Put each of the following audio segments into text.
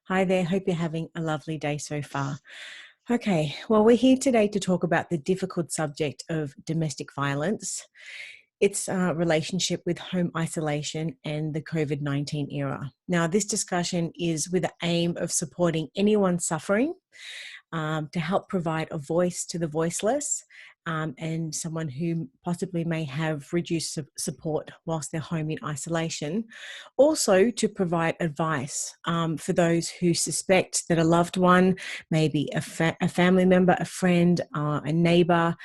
Hi there, hope you're having a lovely day so far. Okay, well, we're here today to talk about the difficult subject of domestic violence, its relationship with home isolation and the COVID-19 era. Now, this discussion is with the aim of supporting anyone suffering, to help provide a voice to the voiceless, and someone who possibly may have reduced support whilst they're home in isolation. Also, to provide advice for those who suspect that a loved one, maybe a family member, a friend, a neighbour,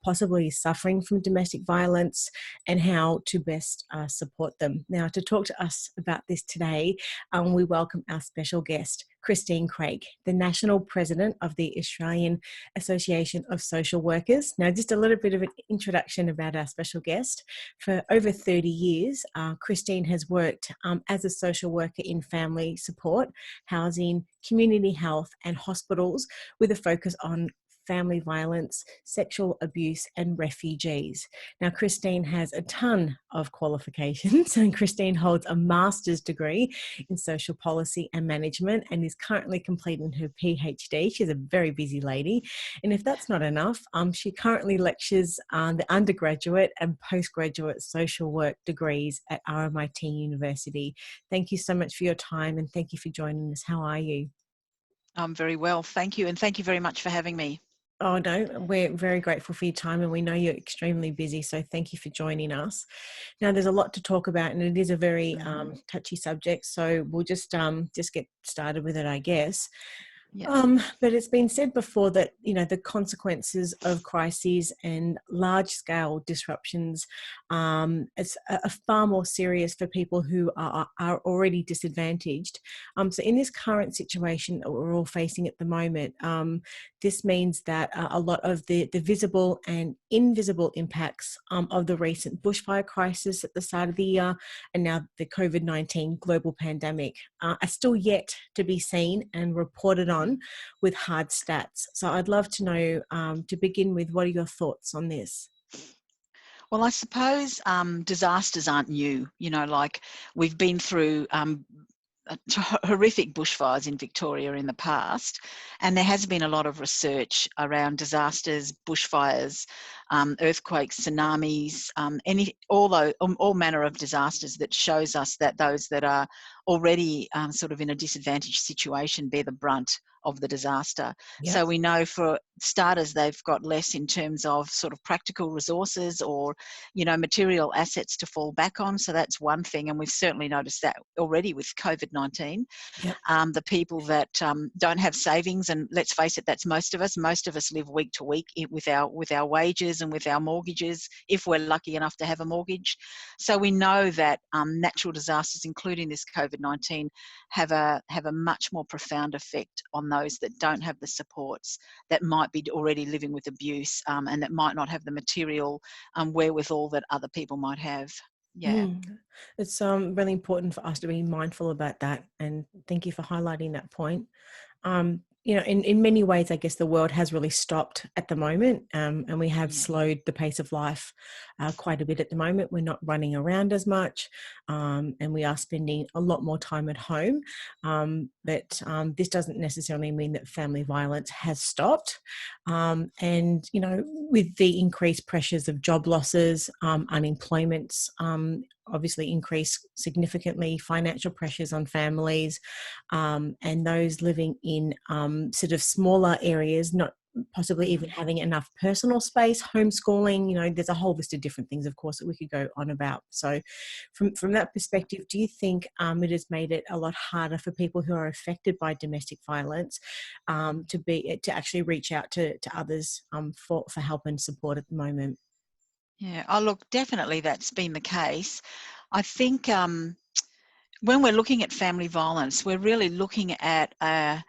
possibly suffering from domestic violence, and how to best support them. Now, to talk to us about this today, we welcome our special guest, Christine Craik, the National President of the Australian Association of Social Workers. Now, just a little bit of an introduction about our special guest. For over 30 years, Christine has worked as a social worker in family support, housing, community health and hospitals, with a focus on family violence, sexual abuse and refugees. Now, Christine has a ton of qualifications, and Christine holds a master's degree in social policy and management and is currently completing her PhD. She's a very busy lady. And if that's not enough, she currently lectures the undergraduate and postgraduate social work degrees at RMIT University. Thank you so much for your time and thank you for joining us. How are you? I'm very well, thank you. And thank you very much for having me. Oh, no, we're very grateful for your time and we know you're extremely busy, so thank you for joining us. Now, there's a lot to talk about and it is a very touchy subject, so we'll just get started with it, I guess. Yes. But it's been said before that, the consequences of crises and large-scale disruptions are far more serious for people who are already disadvantaged. So in this current situation that we're all facing at the moment, this means that a lot of the visible and invisible impacts of the recent bushfire crisis at the start of the year and now the COVID-19 global pandemic are still yet to be seen and reported on with hard stats. So I'd love to know, to begin with, what are your thoughts on this? Well, I suppose disasters aren't new. Like we've been through horrific bushfires in Victoria in the past, and there has been a lot of research around disasters, bushfires, earthquakes, tsunamis, all manner of disasters that shows us that those that are already sort of in a disadvantaged situation bear the brunt of the disaster. Yep. So we know for starters they've got less in terms of sort of practical resources or material assets to fall back on. So that's one thing, and we've certainly noticed that already with COVID-19. Yep. The people that don't have savings, and let's face it, that's most of us. Most of us live week to week with our wages and with our mortgages, if we're lucky enough to have a mortgage. So we know that natural disasters, including this COVID-19, have a much more profound effect on those that don't have the supports, that might be already living with abuse, and that might not have the material wherewithal that other people might have. Yeah. It's really important for us to be mindful about that, and thank you for highlighting that point. In many ways, I guess the world has really stopped at the moment, and we have slowed the pace of life quite a bit at the moment. We're not running around as much, and we are spending a lot more time at home. But this doesn't necessarily mean that family violence has stopped. And, with the increased pressures of job losses, unemployment's obviously increased significantly, financial pressures on families, and those living in sort of smaller areas, not possibly even having enough personal space, homeschooling, there's a whole list of different things, of course, that we could go on about. So from that perspective, do you think it has made it a lot harder for people who are affected by domestic violence to actually reach out to others for help and support at the moment? Yeah, oh look, definitely that's been the case. I think when we're looking at family violence, we're really looking at a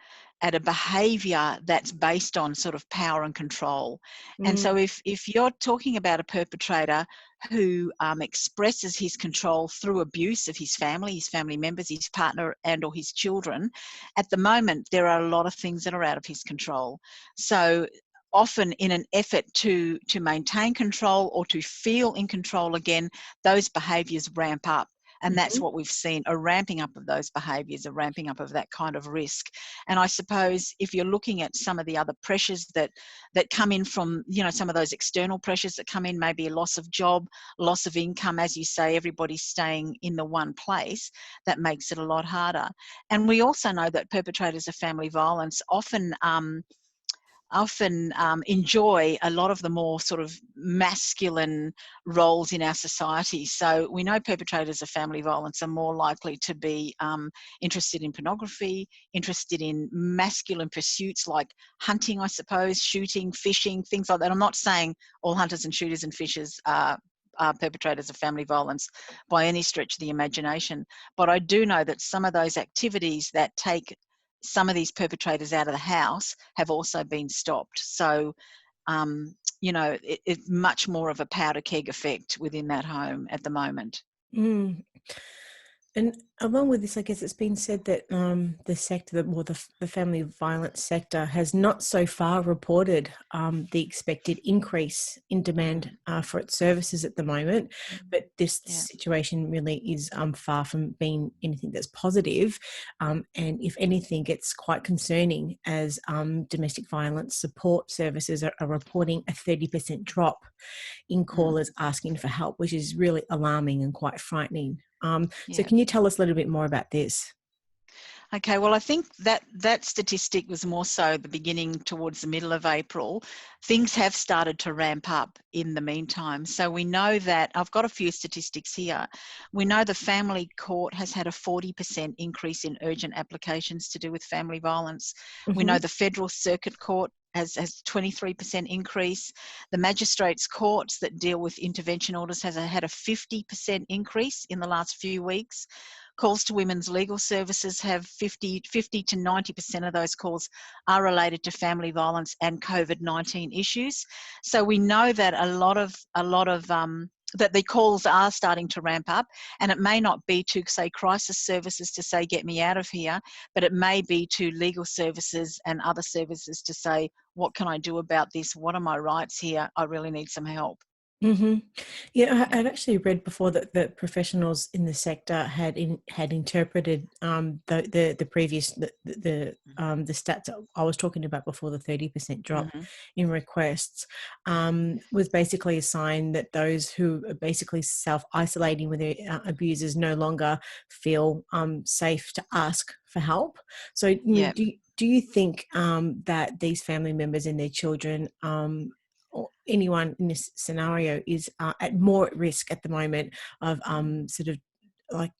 behaviour that's based on sort of power and control. And so if you're talking about a perpetrator who expresses his control through abuse of his family members, his partner and or his children, at the moment there are a lot of things that are out of his control. So often in an effort to maintain control or to feel in control again, those behaviours ramp up. And that's Mhm. what we've seen, a ramping up of those behaviours, a ramping up of that kind of risk. And I suppose if you're looking at some of the other pressures that come in from, some of those external pressures that come in, maybe a loss of job, loss of income, as you say, everybody's staying in the one place, that makes it a lot harder. And we also know that perpetrators of family violence often enjoy a lot of the more sort of masculine roles in our society. So we know perpetrators of family violence are more likely to be interested in pornography, interested in masculine pursuits like hunting, I suppose, shooting, fishing, things like that. I'm not saying all hunters and shooters and fishers are perpetrators of family violence by any stretch of the imagination. But I do know that some of those activities that take some of these perpetrators out of the house have also been stopped. So, it's much more of a powder keg effect within that home at the moment. Mm. And along with this, I guess it's been said that the sector, the family violence sector, has not so far reported the expected increase in demand for its services at the moment. But this Yeah. situation really is far from being anything that's positive. And if anything, it's quite concerning as domestic violence support services are reporting a 30% drop in callers asking for help, which is really alarming and quite frightening. So Yeah. can you tell us a little bit more about this? Okay, well, I think that statistic was more so the beginning towards the middle of April. Things have started to ramp up in the meantime. So we know that, I've got a few statistics here. We know the family court has had a 40% increase in urgent applications to do with family violence. We Mm-hmm. know the Federal Circuit Court has 23% increase. The magistrates courts that deal with intervention orders has had a 50% increase in the last few weeks. Calls to women's legal services have 50 to 90% of those calls are related to family violence and COVID-19 issues. So we know that a lot of that the calls are starting to ramp up, and it may not be to, say, crisis services to say, get me out of here, but it may be to legal services and other services to say, what can I do about this? What are my rights here? I really need some help. Mm-hmm. Yeah, Yeah. I'd actually read before that the professionals in the sector had interpreted the previous the stats I was talking about before, the 30% drop Mm-hmm. in requests, was basically a sign that those who are basically self-isolating with their abusers no longer feel safe to ask for help. So, I mean, Yeah. do you think that these family members and their children or anyone in this scenario is more at risk at the moment of sort of like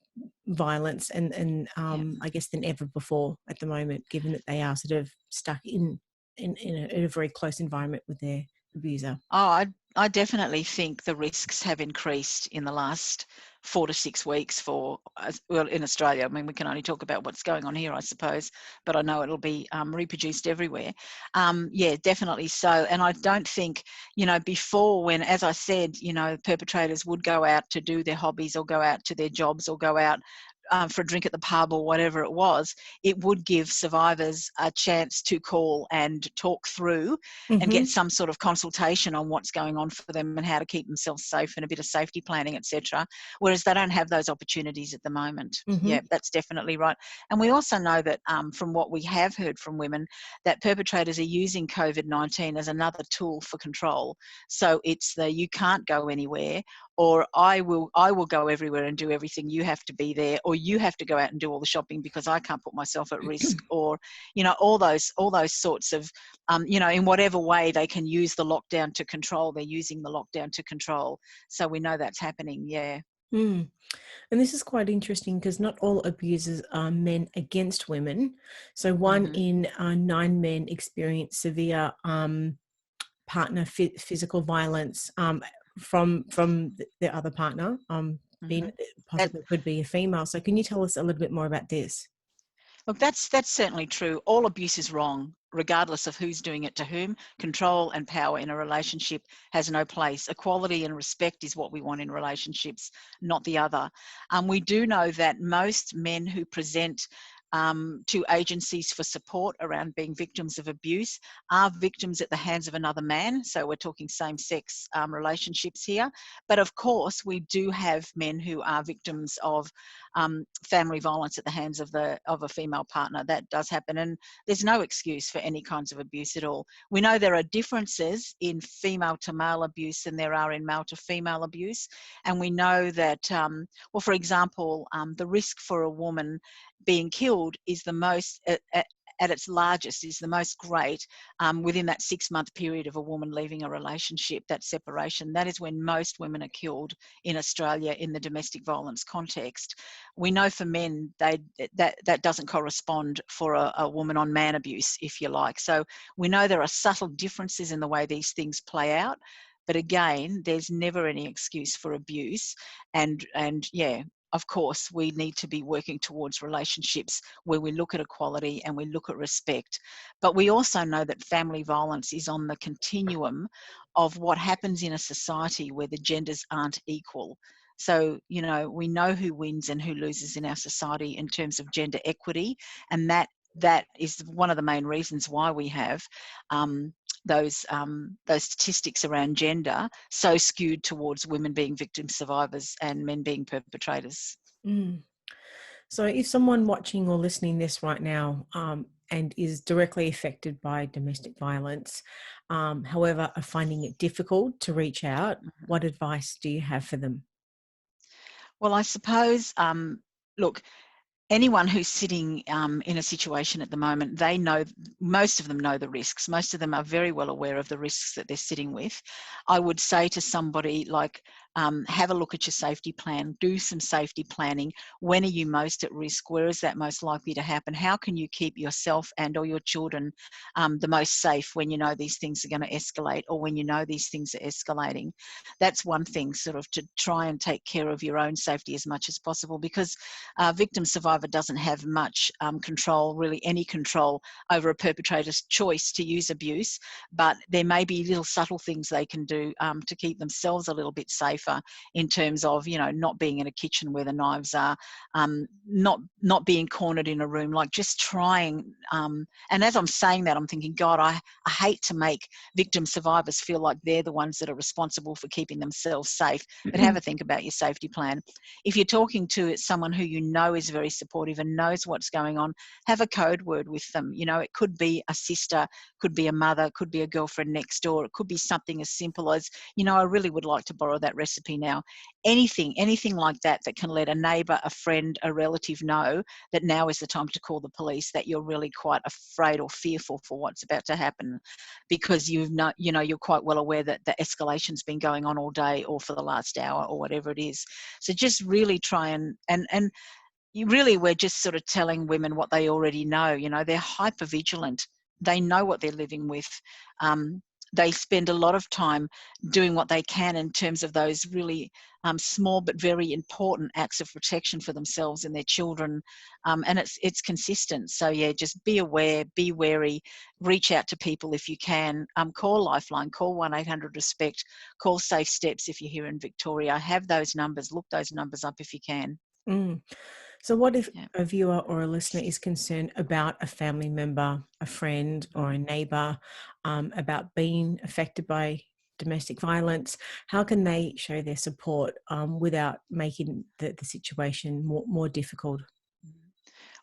violence Yeah. I guess than ever before at the moment, given that they are sort of stuck in a very close environment with their abuser. Oh, I definitely think the risks have increased in the last 4 to 6 weeks well, in Australia. I mean, we can only talk about what's going on here, I suppose, but I know it'll be reproduced everywhere. Yeah, definitely so. And I don't think, before, when, as I said, perpetrators would go out to do their hobbies or go out to their jobs or go out for a drink at the pub or whatever it was, it would give survivors a chance to call and talk through and Mm-hmm. get some sort of consultation on what's going on for them and how to keep themselves safe and a bit of safety planning, etc. Whereas they don't have those opportunities at the moment. Mm-hmm. Yeah, that's definitely right. And we also know that from what we have heard from women, that perpetrators are using COVID-19 as another tool for control. So it's you can't go anywhere, or I will go everywhere and do everything. You have to be there, or you have to go out and do all the shopping because I can't put myself at risk, or all those sorts of in whatever way they can use the lockdown to control, they're using the lockdown to control. So we know that's happening. Yeah. Mm. And this is quite interesting because not all abusers are men against women. So one Mm-hmm. in 9 men experience severe partner physical violence from the other partner, Mm-hmm. being That, possibly could be a female. So can you tell us a little bit more about this? Look, that's certainly true. All abuse is wrong, regardless of who's doing it to whom. Control and power in a relationship has no place. Equality and respect is what we want in relationships, not the other. We do know that most men who present to agencies for support around being victims of abuse, are victims at the hands of another man. So we're talking same-sex relationships here. But of course, we do have men who are victims of family violence at the hands of a female partner. That does happen, and there's no excuse for any kinds of abuse at all. We know there are differences in female to male abuse than there are in male to female abuse, and we know that, well, for example, the risk for a woman being killed is the most at its largest, is the most great within that 6-month period of a woman leaving a relationship, that separation. That is when most women are killed in Australia in the domestic violence context. We know for men that doesn't correspond for a woman on man abuse, if you like. So we know there are subtle differences in the way these things play out. But again, there's never any excuse for abuse. And yeah, of course, we need to be working towards relationships where we look at equality and we look at respect. But we also know that family violence is on the continuum of what happens in a society where the genders aren't equal. So, you know, we know who wins and who loses in our society in terms of gender equity. And that is one of the main reasons why we have those statistics around gender so skewed towards women being victim survivors and men being perpetrators. Mm. So if someone watching or listening this right now and is directly affected by domestic violence, however, are finding it difficult to reach out, what advice do you have for them? Well, I suppose, look, anyone who's sitting in a situation at the moment, they know, most of them know the risks. Most of them are very well aware of the risks that they're sitting with. I would say to somebody like, have a look at your safety plan, do some safety planning. When are you most at risk? Where is that most likely to happen? How can you keep yourself and or your children the most safe when you know these things are going to escalate, or when you know these things are escalating? That's one thing, sort of to try and take care of your own safety as much as possible, because victim survivor doesn't have much control, really any control over a perpetrator's choice to use abuse, but there may be little subtle things they can do to keep themselves a little bit safer, in terms of, you know, not being in a kitchen where the knives are, not being cornered in a room, like just trying. And as I'm saying that, I'm thinking, God, I hate to make victim survivors feel like they're the ones that are responsible for keeping themselves safe. But have a think about your safety plan. If you're talking to someone who you know is very supportive and knows what's going on, have a code word with them. You know, it could be a sister, could be a mother, could be a girlfriend next door. It could be something as simple as, you know, I really would like to borrow that recipe now. Anything like that can let a neighbour, a friend, a relative know that now is the time to call the police, that you're really quite afraid or fearful for what's about to happen, because you're quite well aware that the escalation's been going on all day or for the last hour or whatever it is. So just really try and we're just sort of telling women what they already know. You know, they're hyper vigilant. They know what they're living with. They spend a lot of time doing what they can in terms of those really small but very important acts of protection for themselves and their children, and it's consistent. So yeah, just be aware, be wary, reach out to people if you can. Call Lifeline, call 1-800-RESPECT, call Safe Steps if you're here in Victoria. Have those numbers, look those numbers up if you can. Mm. So what if a viewer or a listener is concerned about a family member, a friend or a neighbour, about being affected by domestic violence? How can they show their support without making the situation more difficult?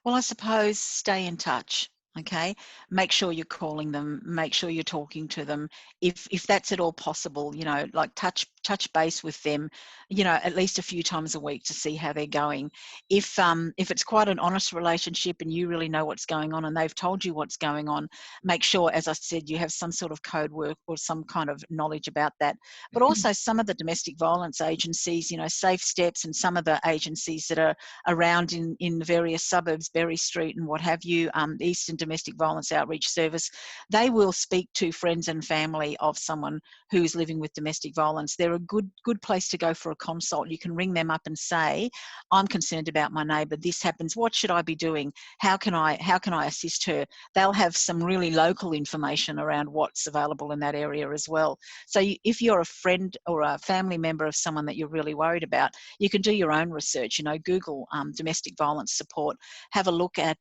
Well, I suppose stay in touch. Okay, make sure you're calling them, make sure you're talking to them. If that's at all possible, you know, like touch base with them, you know, at least a few times a week to see how they're going. If it's quite an honest relationship and you really know what's going on and they've told you what's going on, make sure, as I said, you have some sort of code word or some kind of knowledge about that. But also some of the domestic violence agencies, you know, Safe Steps, and some of the agencies that are around in the various suburbs, Berry Street and what have you, the Eastern Domestic Violence Outreach Service, they will speak to friends and family of someone who is living with domestic violence. They're a good place to go for a consult. You can ring them up and say, I'm concerned about my neighbour, this happens, what should I be doing, how can I assist her? They'll have some really local information around what's available in that area as well. So if you're a friend or a family member of someone that you're really worried about, you can do your own research. Google domestic violence support, have a look at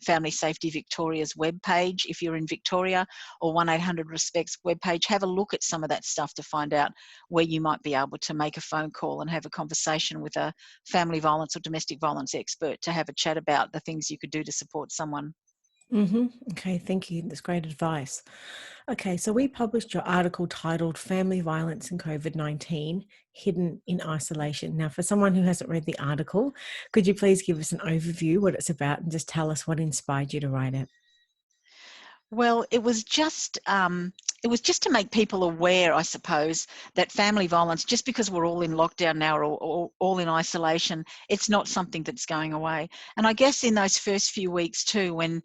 Family Safety Victoria's webpage if you're in Victoria, or 1800 Respect's webpage. Have a look at some of that stuff to find out where you might be able to make a phone call and have a conversation with a family violence or domestic violence expert to have a chat about the things you could do to support someone. Okay, thank you. That's great advice. Okay, so we published your article titled Family Violence and COVID-19 Hidden in Isolation. Now, for someone who hasn't read the article, could you please give us an overview, what it's about, and just tell us what inspired you to write it? Well, it was just to make people aware, I suppose, that family violence, just because we're all in lockdown now or all in isolation, it's not something that's going away. And I guess in those first few weeks too, when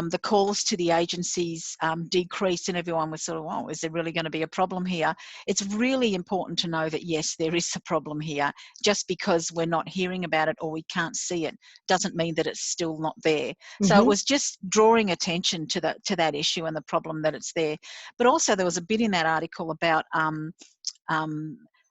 the calls to the agencies decreased and everyone was sort of, oh, is there really going to be a problem here? It's really important to know that, yes, there is a problem here. Just because we're not hearing about it or we can't see it doesn't mean that it's still not there. So it was just drawing attention to that issue and the problem that it's there. But also there was a bit in that article about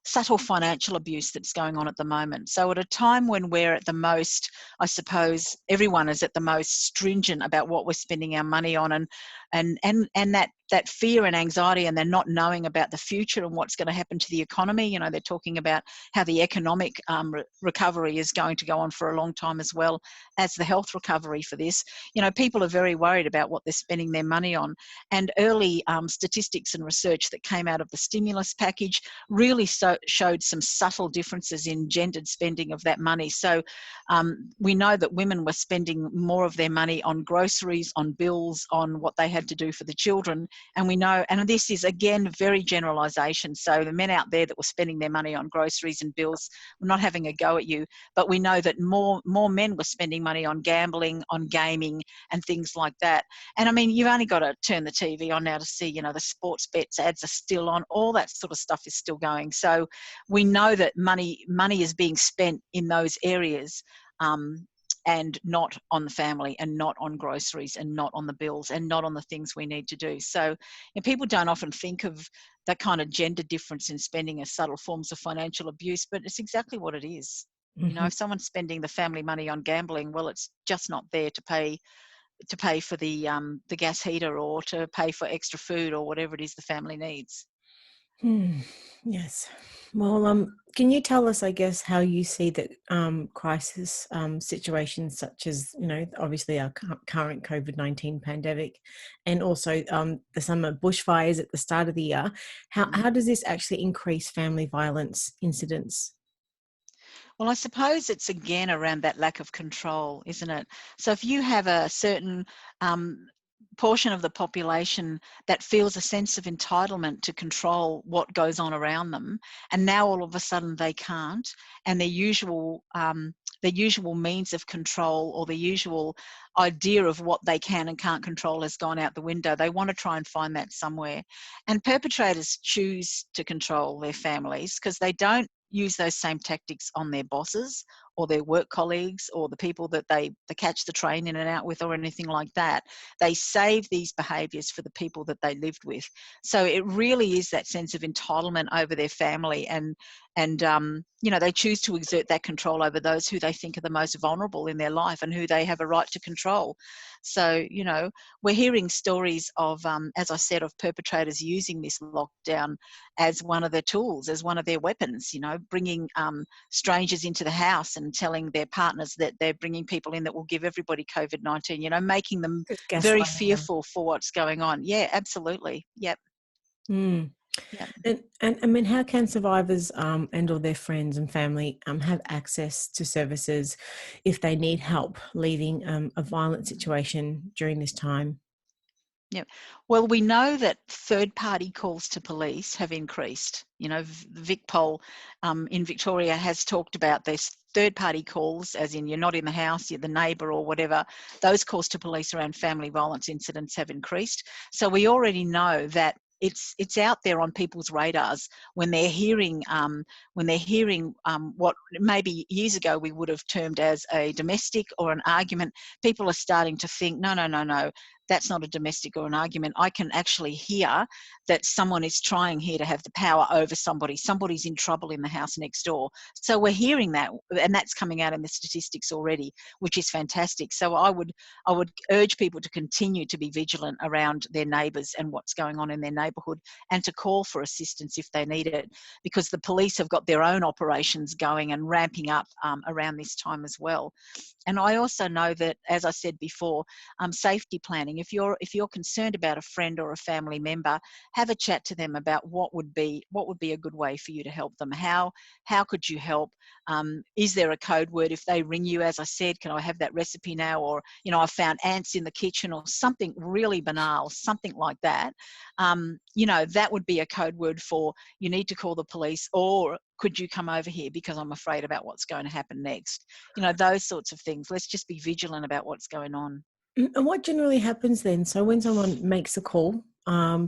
subtle financial abuse that's going on at the moment. So at a time when we're at the most, I suppose everyone is at the most stringent about what we're spending our money on, and that fear and anxiety, and they're not knowing about the future and what's going to happen to the economy. They're talking about how the economic recovery is going to go on for a long time, as well as the health recovery for this. People are very worried about what they're spending their money on. And early statistics and research that came out of the stimulus package really showed some subtle differences in gendered spending of that money. So we know that women were spending more of their money on groceries, on bills, on what they had to do for the children. And we know, and this is again very generalisation, so the men out there that were spending their money on groceries and bills, we're not having a go at you, but we know that more men were spending money on gambling, on gaming and things like that. And I mean, you've only got to turn the TV on now to see, the sports bets ads are still on, all that sort of stuff is still going. So we know that money is being spent in those areas, and not on the family, and not on groceries, and not on the bills, and not on the things we need to do. So people don't often think of that kind of gender difference in spending as subtle forms of financial abuse, but it's exactly what it is. If someone's spending the family money on gambling, well, it's just not there to pay for the gas heater, or to pay for extra food, or whatever it is the family needs. Yes. Well, can you tell us, I guess, how you see that crisis situations such as, obviously our current COVID-19 pandemic, and also the summer bushfires at the start of the year, how does this actually increase family violence incidents? Well, I suppose it's again around that lack of control, isn't it? So if you have a certain portion of the population that feels a sense of entitlement to control what goes on around them, and now all of a sudden they can't, and their usual means of control, or the usual idea of what they can and can't control, has gone out the window. They want to try and find that somewhere. And perpetrators choose to control their families because they don't use those same tactics on their bosses or their work colleagues or the people that they catch the train in and out with, or anything like that. They save these behaviours for the people that they lived with. So it really is that sense of entitlement over their family, and they choose to exert that control over those who they think are the most vulnerable in their life and who they have a right to control. So, we're hearing stories of, as I said, of perpetrators using this lockdown as one of their tools, as one of their weapons, bringing strangers into the house and telling their partners that they're bringing people in that will give everybody COVID-19, making them very Gaslighting them. fearful for what's going on. Yeah, absolutely. Yep. Mm. Yep. And I mean, how can survivors and or their friends and family have access to services if they need help leaving a violent situation during this time? Yep. Well, we know that third-party calls to police have increased. VicPol in Victoria has talked about this third-party calls, as in you're not in the house, you're the neighbour or whatever. Those calls to police around family violence incidents have increased. So we already know that it's out there on people's radars when they're hearing what maybe years ago we would have termed as a domestic or an argument. People are starting to think, no, no, no, no, that's not a domestic or an argument. I can actually hear that someone is trying here to have the power over somebody. Somebody's in trouble in the house next door. So we're hearing that, and that's coming out in the statistics already, which is fantastic. So I would urge people to continue to be vigilant around their neighbours and what's going on in their neighbourhood, and to call for assistance if they need it, because the police have got their own operations going and ramping up around this time as well. And I also know that, as I said before, safety planning. If you're concerned about a friend or a family member, have a chat to them about what would be a good way for you to help them. How could you help? Is there a code word if they ring you? As I said, can I have that recipe now? Or, you know, I found ants in the kitchen, or something really banal, something like that. You know, that would be a code word for, you need to call the police, or could you come over here because I'm afraid about what's going to happen next? You know, those sorts of things. Let's just be vigilant about what's going on. And what generally happens then? So when someone makes a call,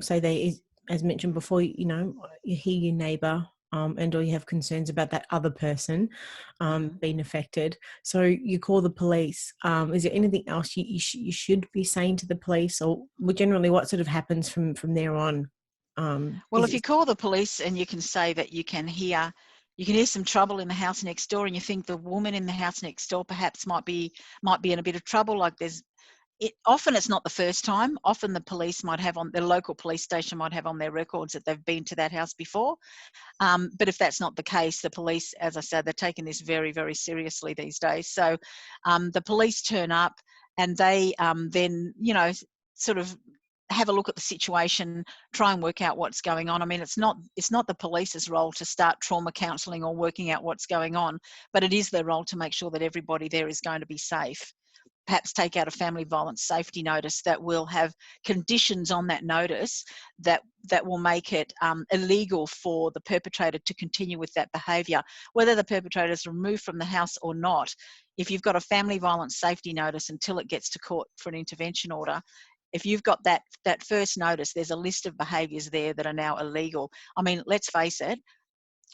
say they, as mentioned before, you know, you hear your neighbour, and or you have concerns about that other person being affected. So you call the police. Is there anything else you should be saying to the police, or generally what sort of happens from there on? Well, if you call the police and you can say that you can hear some trouble in the house next door, and you think the woman in the house next door perhaps might be in a bit of trouble, like often it's not the first time. Often the police might have the local police station might have on their records that they've been to that house before. But if that's not the case, the police, as I said, they're taking this very, very seriously these days. So the police turn up, and they then, you know, sort of have a look at the situation, try and work out what's going on. I mean, it's not the police's role to start trauma counselling or working out what's going on, but it is their role to make sure that everybody there is going to be safe. Perhaps take out a family violence safety notice that will have conditions on that notice that will make it illegal for the perpetrator to continue with that behaviour, whether the perpetrator is removed from the house or not. If you've got a family violence safety notice until it gets to court for an intervention order, if you've got that first notice, there's a list of behaviours there that are now illegal. I mean, let's face it,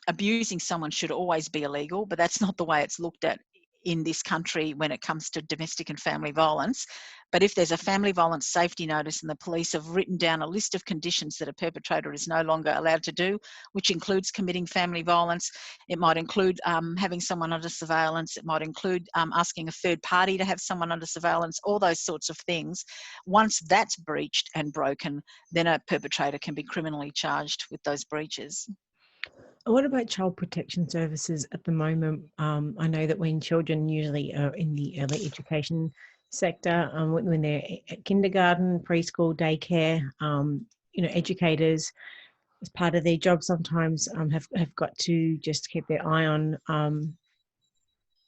abusing someone should always be illegal, but that's not the way it's looked at in this country when it comes to domestic and family violence. But if there's a family violence safety notice and the police have written down a list of conditions that a perpetrator is no longer allowed to do, which includes committing family violence, it might include having someone under surveillance, it might include asking a third party to have someone under surveillance, all those sorts of things. Once that's breached and broken, then a perpetrator can be criminally charged with those breaches. What about child protection services at the moment? I know that when children usually are in the early education sector, when they're at kindergarten, preschool, daycare, you know, educators, as part of their job, sometimes have got to just keep their eye on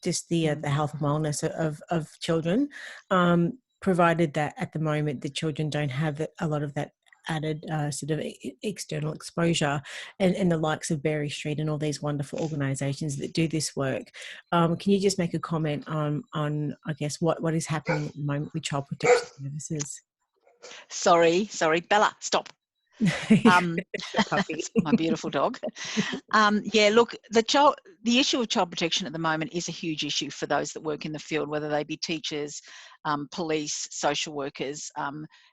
just the health and wellness of children, provided that at the moment the children don't have a lot of that added sort of external exposure, and the likes of Berry Street and all these wonderful organisations that do this work. Can you just make a comment on I guess what is happening at the moment with child protection services? Sorry, Bella, stop. Puppy. That's my beautiful dog. Yeah, look, the issue of child protection at the moment is a huge issue for those that work in the field, whether they be teachers, police, social workers,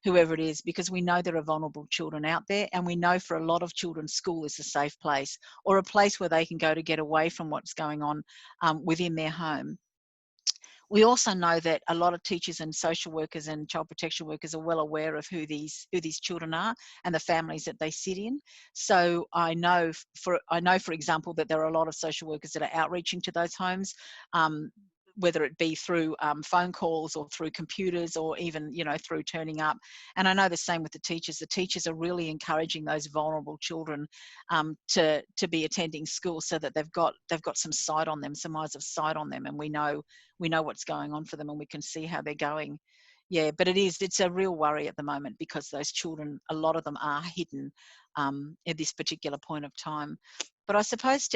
whoever it is, because we know there are vulnerable children out there, and we know for a lot of children, school is a safe place, or a place where they can go to get away from what's going on within their home. We also know that a lot of teachers and social workers and child protection workers are well aware of who these children are and the families that they sit in. So I know, for example, that there are a lot of social workers that are outreaching to those homes, whether it be through phone calls or through computers, or even, you know, through turning up. And I know the same with the teachers. The teachers are really encouraging those vulnerable children to be attending school, so that they've got some sight on them, some eyes of sight on them, and we know what's going on for them, and we can see how they're going. Yeah, but it's a real worry at the moment, because those children, a lot of them are hidden at this particular point of time. But I suppose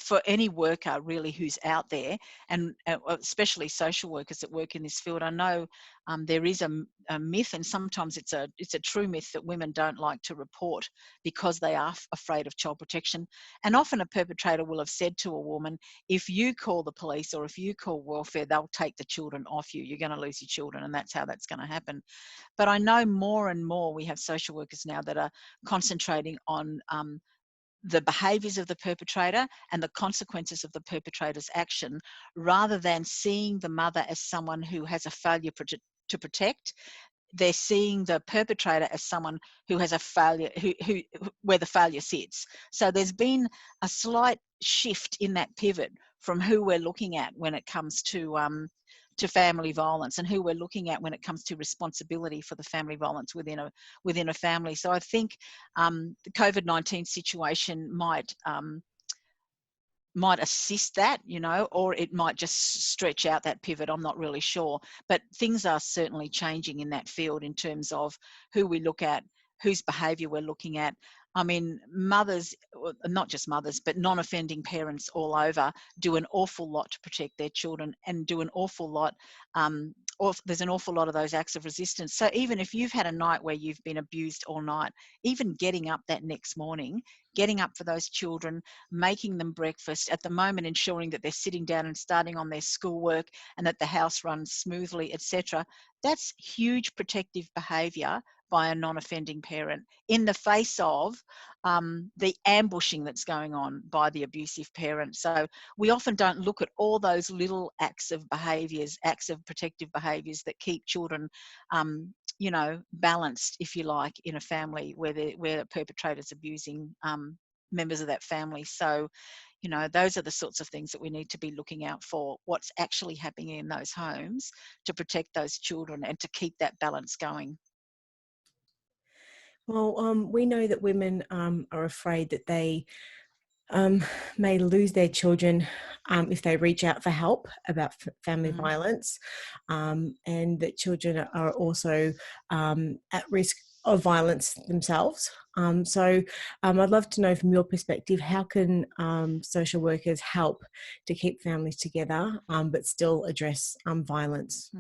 for any worker really who's out there, and especially social workers that work in this field, I know there is a myth, and sometimes it's a true myth, that women don't like to report because they are afraid of child protection. And often a perpetrator will have said to a woman, if you call the police or if you call welfare, they'll take the children off you. You're going to lose your children, and that's how that's going to happen. But I know more and more we have social workers now that are concentrating on the behaviours of the perpetrator and the consequences of the perpetrator's action, rather than seeing the mother as someone who has a failure to protect. They're seeing the perpetrator as someone who has a failure, who where the failure sits. So there's been a slight shift in that pivot from who we're looking at when it comes to family violence, and who we're looking at when it comes to responsibility for the family violence within a family. So I think the COVID-19 situation might assist that, or it might just stretch out that pivot. I'm not really sure. But things are certainly changing in that field in terms of who we look at, whose behaviour we're looking at. I mean, mothers, not just mothers, but non-offending parents all over do an awful lot to protect their children, and do an awful lot, or there's an awful lot of those acts of resistance. So even if you've had a night where you've been abused all night, even getting up that next morning, getting up for those children, making them breakfast, at the moment ensuring that they're sitting down and starting on their schoolwork, and that the house runs smoothly, etc. That's huge protective behaviour by a non-offending parent in the face of the ambushing that's going on by the abusive parent. So we often don't look at all those little acts of behaviours, acts of protective behaviours that keep children balanced, if you like, in a family where a perpetrator's abusing members of that family. So, those are the sorts of things that we need to be looking out for, what's actually happening in those homes to protect those children and to keep that balance going. Well, we know that women are afraid that they may lose their children if they reach out for help about family violence, and that children are also at risk of violence themselves. So I'd love to know from your perspective, how can social workers help to keep families together but still address violence?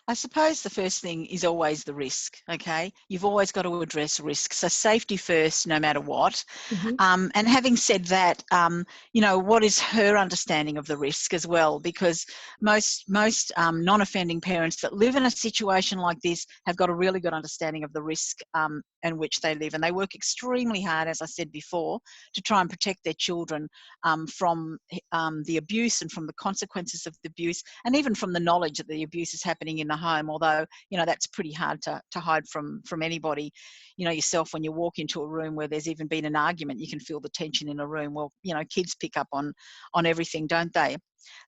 I suppose the first thing is always the risk, okay? You've always got to address risk. So safety first, no matter what. Mm-hmm. And having said that, what is her understanding of the risk as well? Because most non-offending parents that live in a situation like this have got a really good understanding of the risk in which they live. And they work extremely hard, as I said before, to try and protect their children from the abuse and from the consequences of the abuse, and even from the knowledge that the abuse is happening in the home, although that's pretty hard to hide from anybody. Yourself, when you walk into a room where there's even been an argument, you can feel the tension in a room. Well, kids pick up on everything, don't they?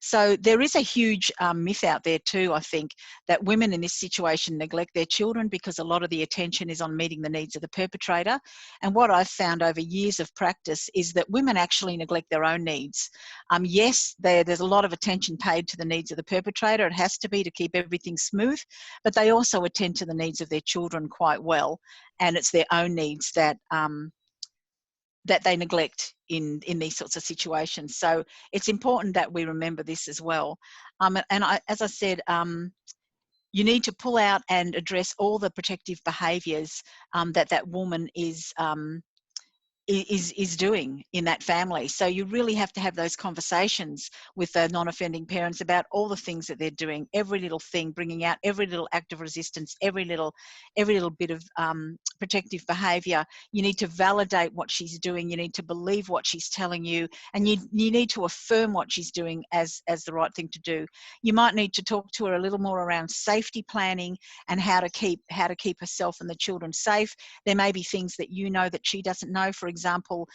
So there is a huge myth out there too, I think, that women in this situation neglect their children because a lot of the attention is on meeting the needs of the perpetrator. And what I've found over years of practice is that women actually neglect their own needs. Yes, there's a lot of attention paid to the needs of the perpetrator. It has to be to keep everything smooth, but they also attend to the needs of their children quite well. And it's their own needs that they neglect in these sorts of situations. So it's important that we remember this as well. As I said, you need to pull out and address all the protective behaviours that woman is doing in that family. So you really have to have those conversations with the non-offending parents about all the things that they're doing, every little thing, bringing out every little act of resistance, every little bit of protective behaviour. You need to validate what she's doing. You need to believe what she's telling you, and you need to affirm what she's doing as the right thing to do. You might need to talk to her a little more around safety planning and how to keep herself and the children safe. There may be things that that she doesn't know. For example,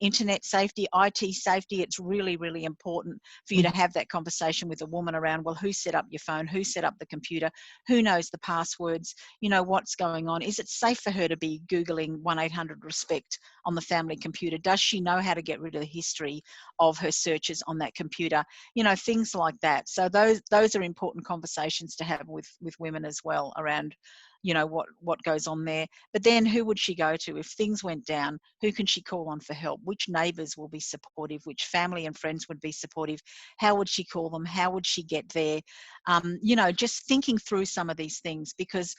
internet safety, IT safety. It's really, really important for you to have that conversation with a woman around, well, who set up your phone? Who set up the computer? Who knows the passwords? What's going on? Is it safe for her to be Googling 1-800-RESPECT on the family computer? Does she know how to get rid of the history of her searches on that computer? Things like that. So those are important conversations to have with women as well around you know, what goes on there. But then who would she go to if things went down? Who can she call on for help? Which neighbours will be supportive? Which family and friends would be supportive? How would she call them? How would she get there? You know, just thinking through some of these things, because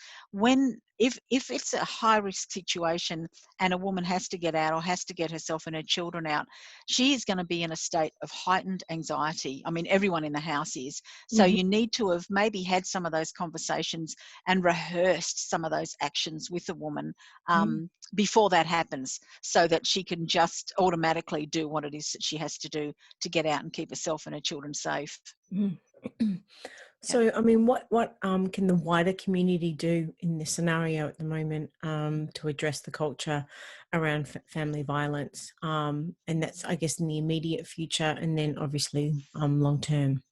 if it's a high risk situation and a woman has to get out or has to get herself and her children out, she is going to be in a state of heightened anxiety. I mean, everyone in the house is. So Mhm. you need to have maybe had some of those conversations and rehearsed some of those actions with the woman Mm. before that happens, so that she can just automatically do what it is that she has to do to get out and keep herself and her children safe. Mm. Yeah. So, I mean, what can the wider community do in this scenario at the moment to address the culture around family violence? And that's, I guess, in the immediate future, and then obviously long term.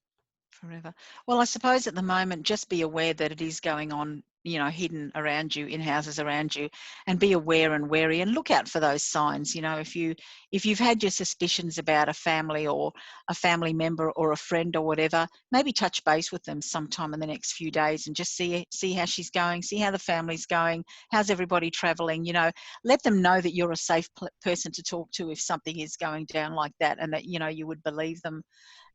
Forever. Well, I suppose at the moment, just be aware that it is going on, you know, hidden around you, in houses around you, and be aware and wary and look out for those signs. You know, if you've had your suspicions about a family or a family member or a friend or whatever, maybe touch base with them sometime in the next few days and just see how she's going, see how the family's going, how's everybody traveling. You know, let them know that you're a safe person to talk to if something is going down like that, and that, you know, you would believe them.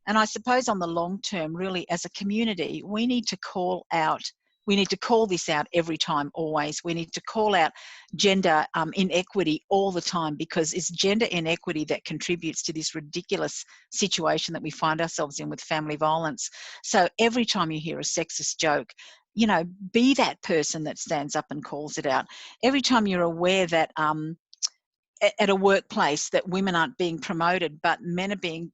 And I suppose on the long term, really, as a community, we need to call out, we need to call this out every time, always. We need to call out gender inequity all the time, because it's gender inequity that contributes to this ridiculous situation that we find ourselves in with family violence. So every time you hear a sexist joke, you know, be that person that stands up and calls it out. Every time you're aware that at a workplace that women aren't being promoted, but men are being,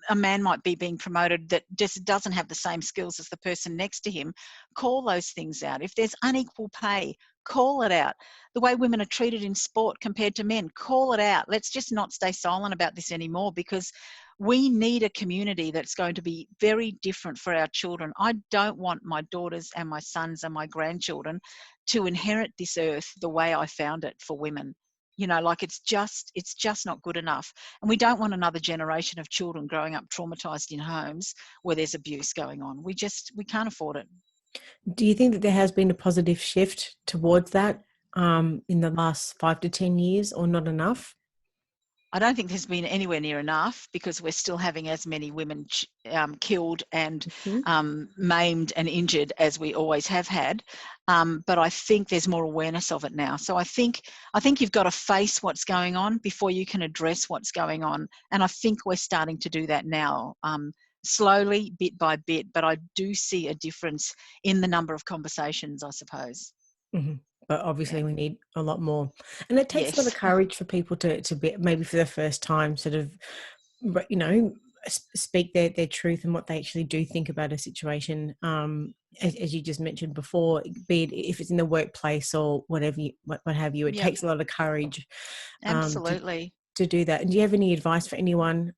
a man might be being promoted that just doesn't have the same skills as the person next to him, call those things out. If there's unequal pay, call it out. The way women are treated in sport compared to men, call it out. Let's just not stay silent about this anymore, because we need a community that's going to be very different for our children. I don't want my daughters and my sons and my grandchildren to inherit this earth the way I found it for women. You know, like it's just not good enough. And we don't want another generation of children growing up traumatized in homes where there's abuse going on. We can't afford it. Do you think that there has been a positive shift towards that in the last 5 to 10 years, or not enough? I don't think there's been anywhere near enough, because we're still having as many women killed and Mhm. maimed and injured as we always have had. But I think there's more awareness of it now. So I think you've got to face what's going on before you can address what's going on. And I think we're starting to do that now, slowly, bit by bit. But I do see a difference in the number of conversations, I suppose. Mhm. But Yeah. obviously we need a lot more. And it takes a lot of Yes. courage for people to be, maybe for the first time, sort of, you know, speak their truth and what they actually do think about a situation. As you just mentioned before, be it if it's in the workplace or whatever, what have you, it Yep. takes a lot of courage um, to, Absolutely. to do that. And do you have any advice for anyone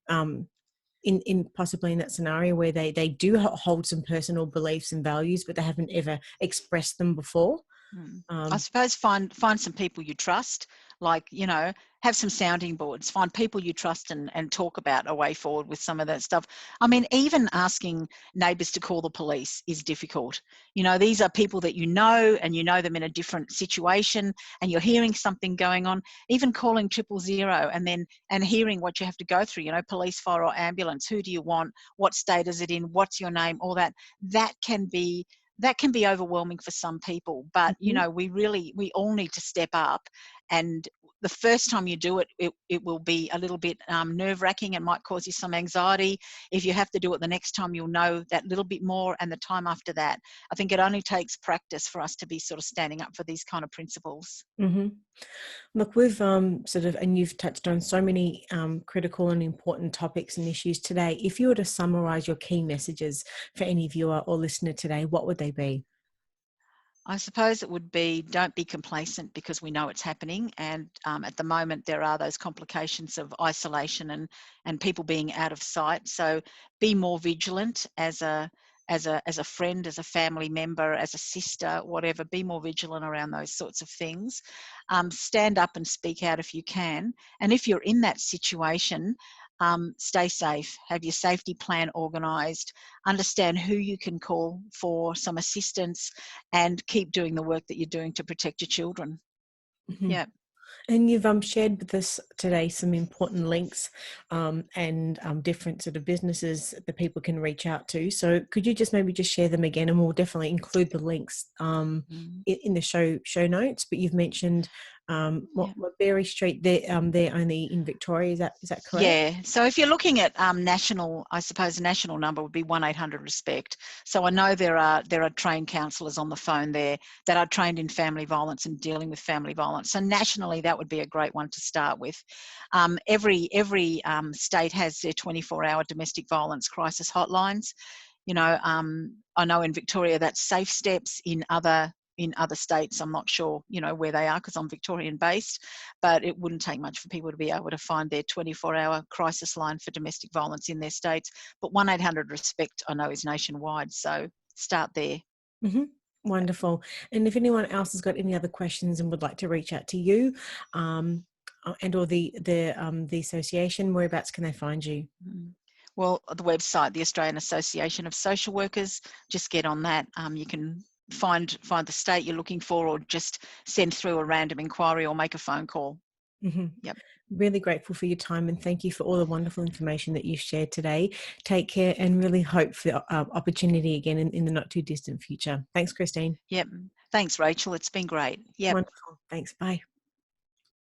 in possibly in that scenario where they do hold some personal beliefs and values, but they haven't ever expressed them before? I Um, suppose find some people you trust, like, you know, have some sounding boards, find people you trust, and talk about a way forward with some of that stuff. I mean, even asking neighbours to call the police is difficult. You know, these are people that you know, and you know them in a different situation, and you're hearing something going on. Even calling 000 and hearing what you have to go through, you know, police, fire or ambulance, who do you want, what state is it in, what's your name, all that. That can be overwhelming for some people, but you mhm. know, we all need to step up. And the first time you do it, it will be a little bit nerve-wracking. It might cause you some anxiety. If you have to do it the next time, you'll know that little bit more, and the time after that. I think it only takes practice for us to be sort of standing up for these kind of principles. Mhm. Look, we've sort of, and you've touched on so many critical and important topics and issues today. If you were to summarize your key messages for any viewer or listener today, what would they be? I suppose it would be, don't be complacent, because we know it's happening. And at the moment, there are those complications of isolation and people being out of sight. So be more vigilant as a friend, as a family member, as a sister, whatever. Be more vigilant around those sorts of things. Stand up and speak out if you can. And if you're in that situation, stay safe, have your safety plan organised, understand who you can call for some assistance, and keep doing the work that you're doing to protect your children. Mhm. Yeah. And you've shared with us today some important links and different sort of businesses that people can reach out to. So could you just maybe just share them again, and we'll definitely include the links Mm. in the show notes. But you've mentioned Yeah. what Berry Street. They're only in Victoria. Is that correct? Yeah. So if you're looking at national, I suppose the national number would be 1-800-RESPECT. So I know there are trained counsellors on the phone there that are trained in family violence and dealing with family violence. So nationally, that would be a great one to start with. Every state has their 24-hour domestic violence crisis hotlines. You know, I know in Victoria that's Safe Steps. In other states, I'm not sure, you know, where they are because I'm Victorian based, but it wouldn't take much for people to be able to find their 24-hour crisis line for domestic violence in their states. But 1-800-RESPECT I know is nationwide, so start there. Mm-hmm. Wonderful. And if anyone else has got any other questions and would like to reach out to you, and or the association, whereabouts can they find you? Mm. Well, the website, the Australian Association of Social Workers, just get on that. You can find the state you're looking for, or just send through a random inquiry or make a phone call. Mm-hmm. Yep. Really grateful for your time, and thank you for all the wonderful information that you've shared today. Take care, and really hope for opportunity again in the not too distant future. Thanks, Christine. Yep. Thanks, Rachel. It's been great. Yep. Wonderful. Thanks. Bye.